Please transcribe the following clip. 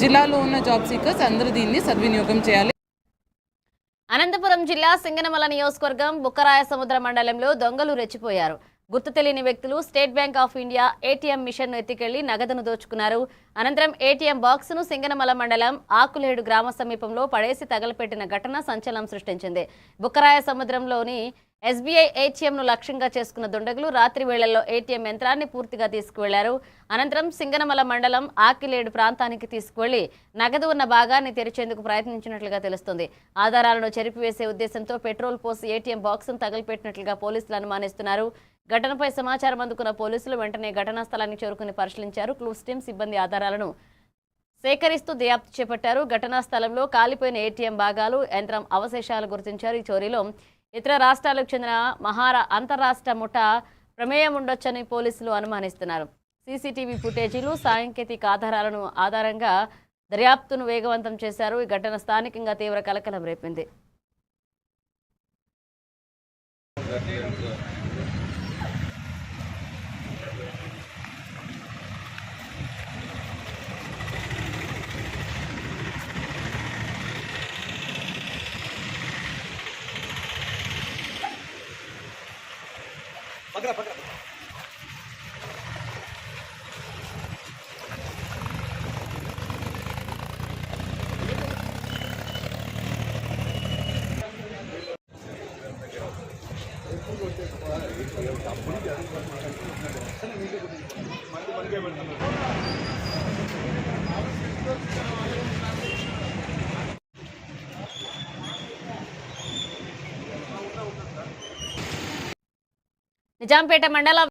జిల్లాలో ఉన్న job seekers అందరూ దీన్ని సద్వినియోగం చేయాలి. అనంతపురం జిల్లా సింగనమల నియోజకవర్గం బుక్కరాయ సముద్ర మండలంలో దొంగలు రెచ్చిపోయారు. గుర్తు తెలియని వ్యక్తులు State Bank of India ATM మిషన్ను ఎత్తికెళ్లి నగదును దోచుకున్నారు. అనంతరం ఏటీఎం బాక్సును సింగనమల మండలం ఆకులేడు గ్రామ సమీపంలో పడేసి తగలపెట్టిన ఘటన సంచలనం సృష్టించింది. బుక్కరాయ సముద్రంలోని ఎస్బీఐ ఏటీఎంను లక్ష్యంగా చేసుకున్న దుండగులు రాత్రి వేళల్లో ఏటీఎం యంత్రాన్ని పూర్తిగా తీసుకువెళ్లారు. అనంతరం సింగనమల మండలం ఆకిలేడు ప్రాంతానికి తీసుకువెళ్లి నగదు ఉన్న భాగాన్ని తెరిచేందుకు ప్రయత్నించినట్లుగా తెలుస్తోంది. ఆధారాలను చెరిపివేసే ఉద్దేశంతో పెట్రోల్ పోసి ఏటీఎం బాక్సును తగలపెట్టినట్లుగా పోలీసులు అనుమానిస్తున్నారు. ఘటనపై సమాచారం అందుకున్న పోలీసులు వెంటనే ఘటనా స్థలానికి చేరుకుని పరిశీలించారు. క్లూస్ టీమ్ సిబ్బంది ఆధారాలను సేకరిస్తూ దర్యాప్తు చేపట్టారు. ఘటనా స్థలంలో కాలిపోయిన ఏటీఎం భాగాలు, యంత్రం అవశేషాలు గుర్తించారు. ఈ చోరీలో ఇతర రాష్ట్రాలకు చెందిన అంతర్రాష్ట్ర ముఠా ప్రమేయం ఉండొచ్చని పోలీసులు అనుమానిస్తున్నారు. సీసీటీవీ ఫుటేజీలు, సాంకేతిక ఆధారాలను ఆధారంగా దర్యాప్తును వేగవంతం చేశారు. ఈ ఘటన స్థానికంగా తీవ్ర కలకలం రేపింది. నిజాంపేట మండలం